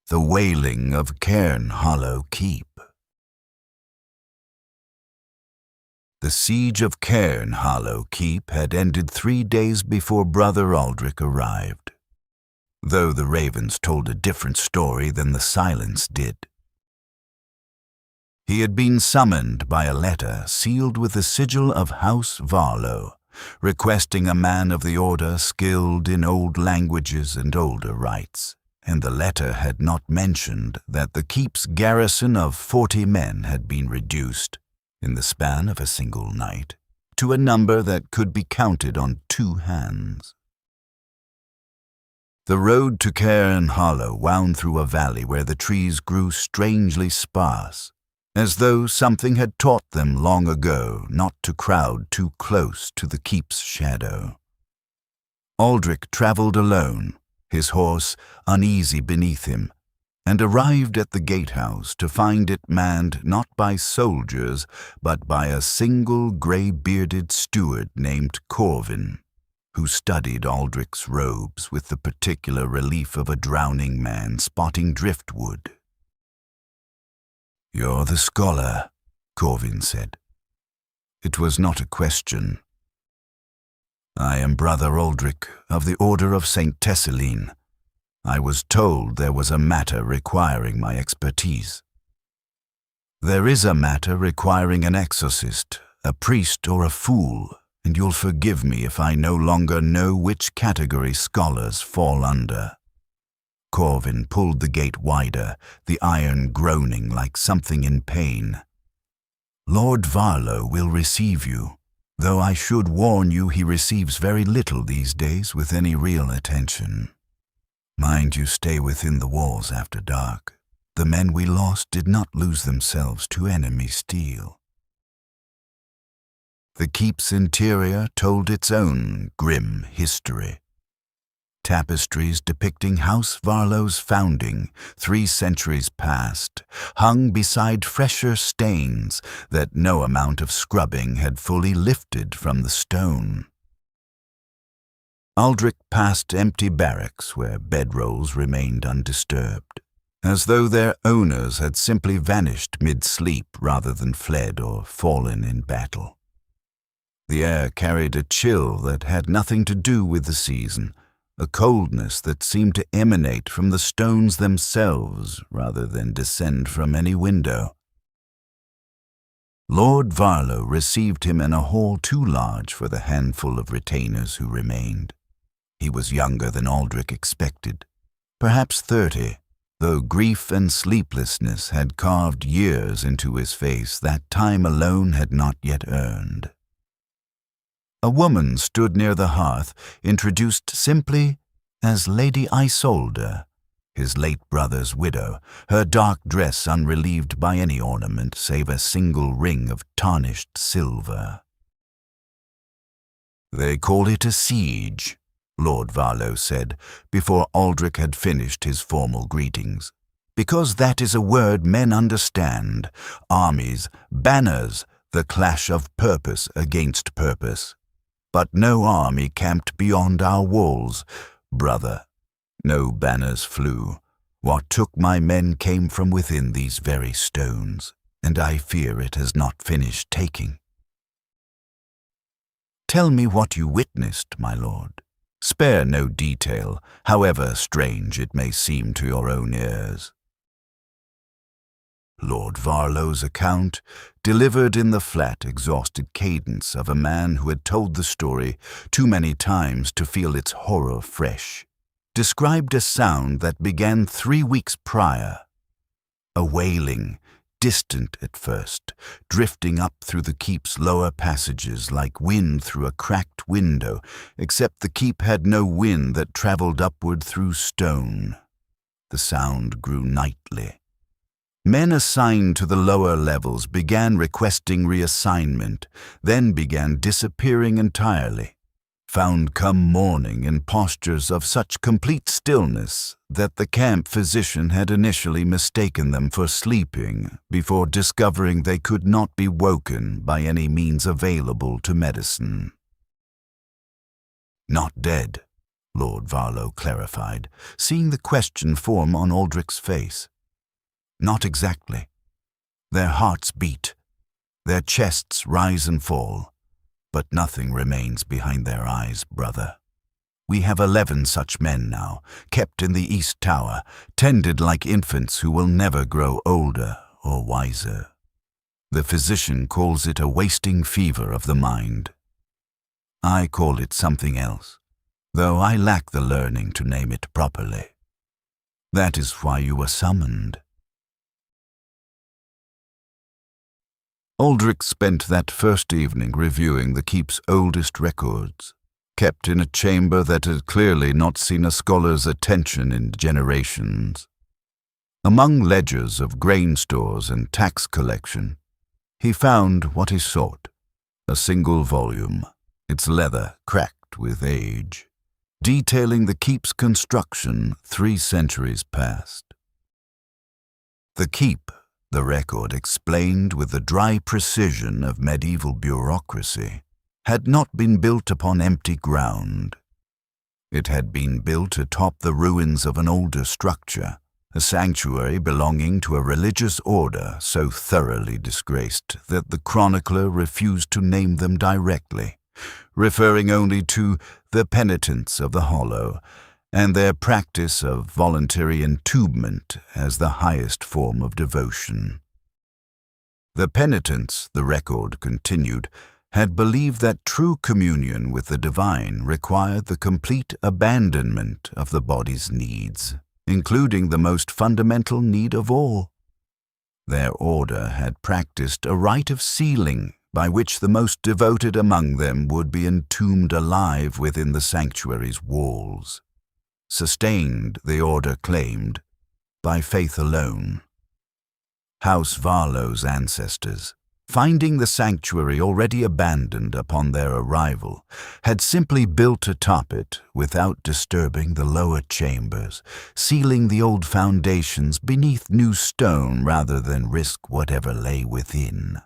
The Wailing of Cairnhollow Keep. The siege of Cairnhollow Keep had ended 3 days before Brother Aldrich arrived, though the ravens told a different story than the silence did. He had been summoned by a letter sealed with the sigil of House Varlow, requesting a man of the order skilled in old languages and older rites, and the letter had not mentioned that the keep's garrison of 40 men had been reduced, in the span of a single night, to a number that could be counted on 2 hands. The road to Cairnhollow wound through a valley where the trees grew strangely sparse, as though something had taught them long ago not to crowd too close to the keep's shadow. Aldrich travelled alone, his horse uneasy beneath him, and arrived at the gatehouse to find it manned not by soldiers, but by a single grey-bearded steward named Corvin, who studied Aldrich's robes with the particular relief of a drowning man spotting driftwood. "You're the scholar," Corvin said. It was not a question. "I am Brother Aldrich of the Order of St. Tesseline. I was told there was a matter requiring my expertise." "There is a matter requiring an exorcist, a priest or a fool, and you'll forgive me if I no longer know which category scholars fall under." Corvin pulled the gate wider, the iron groaning like something in pain. "Lord Varlow will receive you, though I should warn you he receives very little these days with any real attention. Mind you stay within the walls after dark. The men we lost did not lose themselves to enemy steel." The keep's interior told its own grim history. Tapestries depicting House Varlow's founding 3 centuries past hung beside fresher stains that no amount of scrubbing had fully lifted from the stone. Aldrich passed empty barracks where bedrolls remained undisturbed, as though their owners had simply vanished mid-sleep rather than fled or fallen in battle. The air carried a chill that had nothing to do with the season, a coldness that seemed to emanate from the stones themselves rather than descend from any window. Lord Varlow received him in a hall too large for the handful of retainers who remained. He was younger than Aldrich expected, perhaps 30, though grief and sleeplessness had carved years into his face that time alone had not yet earned. A woman stood near the hearth, introduced simply as Lady Isolde, his late brother's widow, her dark dress unrelieved by any ornament save a single ring of tarnished silver. "They call it a siege," Lord Varlow said, before Aldrich had finished his formal greetings, "because that is a word men understand. Armies, banners, the clash of purpose against purpose. But no army camped beyond our walls, brother. No banners flew. What took my men came from within these very stones, and I fear it has not finished taking." "Tell me what you witnessed, my lord. Spare no detail, however strange it may seem to your own ears." Lord Varlow's account, delivered in the flat, exhausted cadence of a man who had told the story too many times to feel its horror fresh, described a sound that began 3 weeks prior. A wailing, distant at first, drifting up through the keep's lower passages like wind through a cracked window, except the keep had no wind that travelled upward through stone. The sound grew nightly. Men assigned to the lower levels began requesting reassignment, then began disappearing entirely, found come morning in postures of such complete stillness that the camp physician had initially mistaken them for sleeping before discovering they could not be woken by any means available to medicine. "Not dead," Lord Varlo clarified, seeing the question form on Aldrich's face. Not exactly. Their hearts beat, their chests rise and fall, but nothing remains behind their eyes, brother. We have 11 such men now, kept in the East Tower, tended like infants who will never grow older or wiser. The physician calls it a wasting fever of the mind. I call it something else, though I lack the learning to name it properly. That is why you were summoned. Aldrich spent that first evening reviewing the keep's oldest records, kept in a chamber that had clearly not seen a scholar's attention in generations. Among ledgers of grain stores and tax collection, he found what he sought, a single volume, its leather cracked with age, detailing the keep's construction 3 centuries past. The keep, the record explained with the dry precision of medieval bureaucracy, had not been built upon empty ground. It had been built atop the ruins of an older structure, a sanctuary belonging to a religious order so thoroughly disgraced that the chronicler refused to name them directly, referring only to the penitents of the Hollow and their practice of voluntary entombment as the highest form of devotion. The penitents, the record continued, had believed that true communion with the divine required the complete abandonment of the body's needs, including the most fundamental need of all. Their order had practiced a rite of sealing by which the most devoted among them would be entombed alive within the sanctuary's walls, sustained, the order claimed, by faith alone. House Varlo's ancestors, finding the sanctuary already abandoned upon their arrival, had simply built atop it without disturbing the lower chambers, sealing the old foundations beneath new stone rather than risk whatever lay within.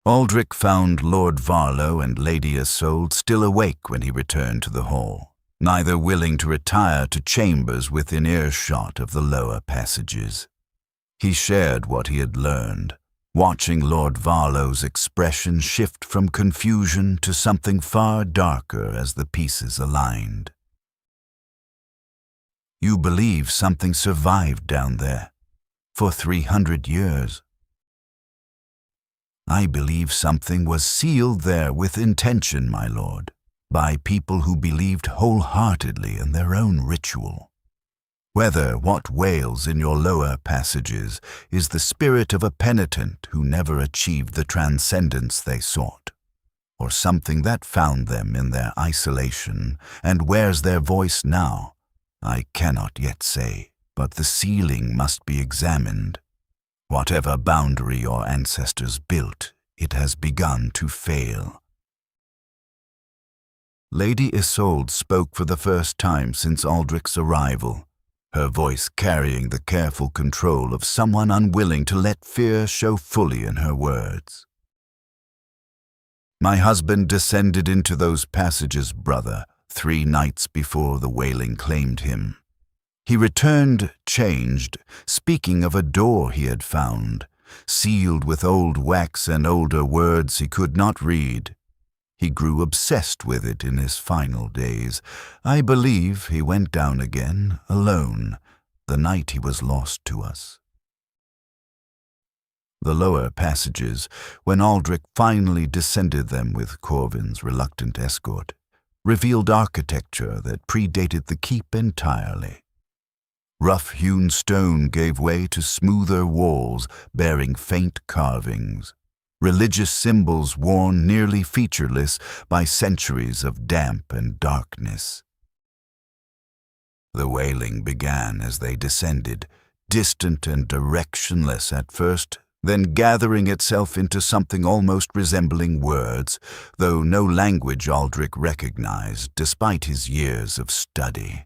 Aldrich found Lord Varlo and Lady Isolde still awake when he returned to the hall, neither willing to retire to chambers within earshot of the lower passages. He shared what he had learned, watching Lord Varlo's expression shift from confusion to something far darker as the pieces aligned. You believe something survived down there for 300 years. I believe something was sealed there with intention, my lord, by people who believed wholeheartedly in their own ritual. Whether what wails in your lower passages is the spirit of a penitent who never achieved the transcendence they sought, or something that found them in their isolation and wears their voice now, I cannot yet say, but the sealing must be examined. Whatever boundary your ancestors built, it has begun to fail. Lady Isolde spoke for the first time since Aldrich's arrival, her voice carrying the careful control of someone unwilling to let fear show fully in her words. My husband descended into those passages, brother, 3 nights before the Wailing claimed him. He returned changed, speaking of a door he had found, sealed with old wax and older words he could not read. He grew obsessed with it in his final days. I believe he went down again, alone, the night he was lost to us. The lower passages, when Aldrich finally descended them with Corvin's reluctant escort, revealed architecture that predated the keep entirely. Rough-hewn stone gave way to smoother walls bearing faint carvings, religious symbols worn nearly featureless by centuries of damp and darkness. The wailing began as they descended, distant and directionless at first, then gathering itself into something almost resembling words, though no language Aldrich recognized despite his years of study.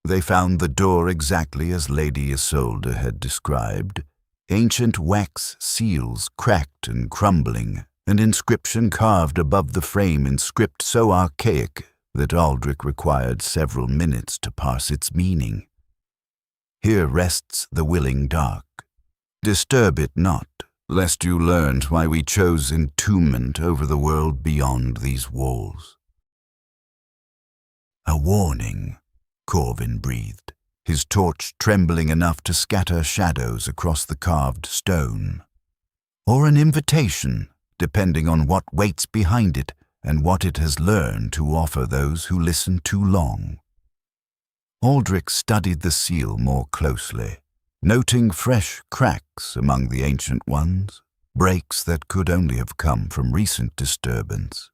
They found the door exactly as Lady Isolde had described, ancient wax seals cracked and crumbling, an inscription carved above the frame in script so archaic that Aldrich required several minutes to parse its meaning. Here rests the willing dark. Disturb it not, lest you learn why we chose entombment over the world beyond these walls. A warning, Corvin breathed, his torch trembling enough to scatter shadows across the carved stone. Or an invitation, depending on what waits behind it and what it has learned to offer those who listen too long. Aldrich studied the seal more closely, noting fresh cracks among the ancient ones, breaks that could only have come from recent disturbance.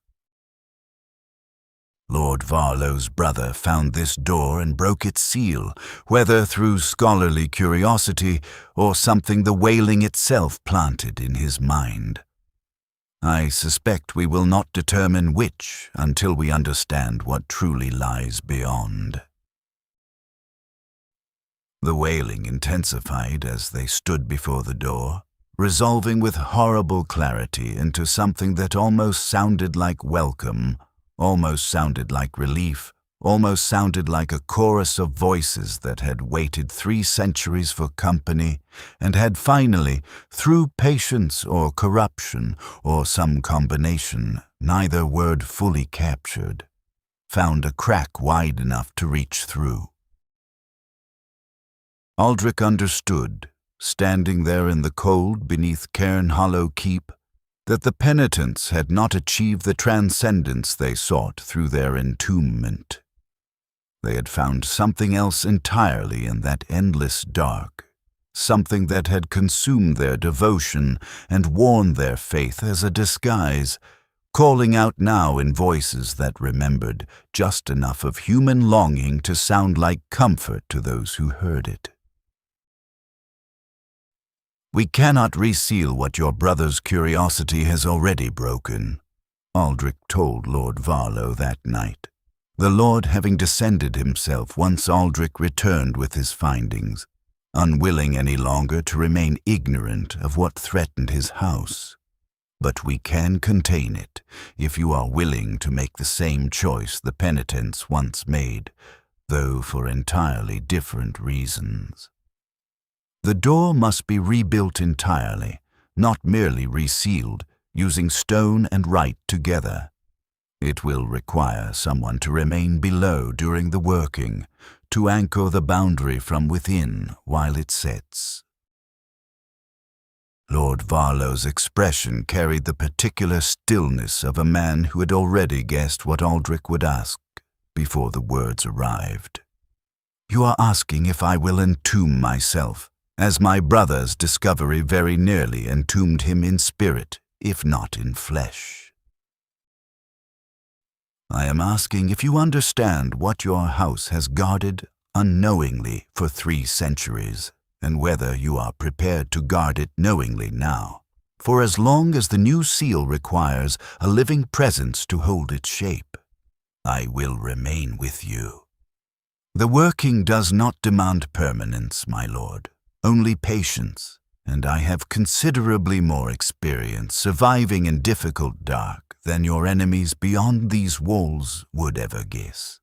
Lord Varlo's brother found this door and broke its seal, whether through scholarly curiosity or something the Wailing itself planted in his mind. I suspect we will not determine which until we understand what truly lies beyond. The wailing intensified as they stood before the door, resolving with horrible clarity into something that almost sounded like welcome, almost sounded like relief, almost sounded like a chorus of voices that had waited 3 centuries for company and had finally, through patience or corruption or some combination, neither word fully captured, found a crack wide enough to reach through. Aldrich understood, standing there in the cold beneath Cairnhollow Keep, that the penitents had not achieved the transcendence they sought through their entombment. They had found something else entirely in that endless dark, something that had consumed their devotion and worn their faith as a disguise, calling out now in voices that remembered just enough of human longing to sound like comfort to those who heard it. "We cannot reseal what your brother's curiosity has already broken," Aldrich told Lord Varlo that night, the Lord having descended himself once Aldrich returned with his findings, unwilling any longer to remain ignorant of what threatened his house. "But we can contain it, if you are willing to make the same choice the penitents once made, though for entirely different reasons. The door must be rebuilt entirely, not merely resealed, using stone and write together. It will require someone to remain below during the working, to anchor the boundary from within while it sets." Lord Varlo's expression carried the particular stillness of a man who had already guessed what Aldrich would ask before the words arrived. "You are asking if I will entomb myself, as my brother's discovery very nearly entombed him in spirit, if not in flesh. I am asking if you understand what your house has guarded unknowingly for 3 centuries, and whether you are prepared to guard it knowingly now, for as long as the new seal requires a living presence to hold its shape. I will remain with you. The working does not demand permanence, my lord, only patience, and I have considerably more experience surviving in difficult dark than your enemies beyond these walls would ever guess."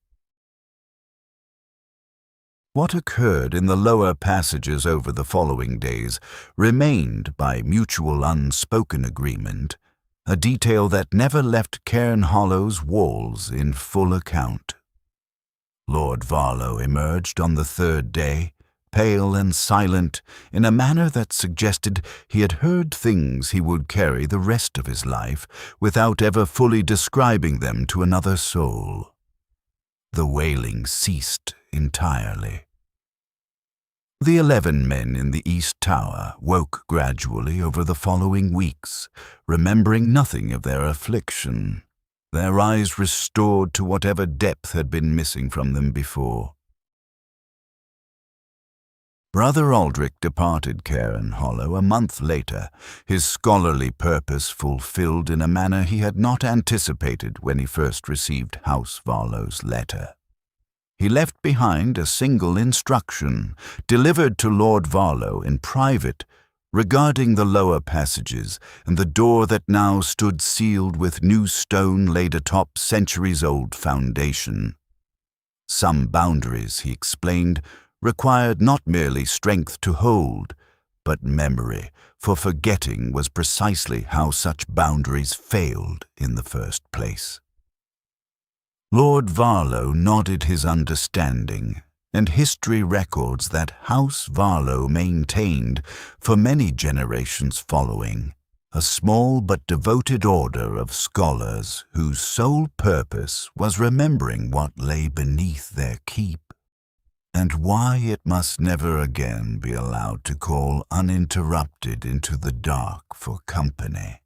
What occurred in the lower passages over the following days remained, by mutual unspoken agreement, a detail that never left Cairnhollow's walls in full account. Lord Varlo emerged on the 3rd day, pale and silent, in a manner that suggested he had heard things he would carry the rest of his life without ever fully describing them to another soul. The wailing ceased entirely. The 11 men in the East Tower woke gradually over the following weeks, remembering nothing of their affliction, their eyes restored to whatever depth had been missing from them before. Brother Aldrich departed Cairnhollow a month later, his scholarly purpose fulfilled in a manner he had not anticipated when he first received House Varlo's letter. He left behind a single instruction, delivered to Lord Varlo in private, regarding the lower passages and the door that now stood sealed with new stone laid atop centuries-old foundation. Some boundaries, he explained, required not merely strength to hold, but memory, for forgetting was precisely how such boundaries failed in the first place. Lord Varlow nodded his understanding, and history records that House Varlow maintained, for many generations following, a small but devoted order of scholars whose sole purpose was remembering what lay beneath their keep, and why it must never again be allowed to call uninterrupted into the dark for company.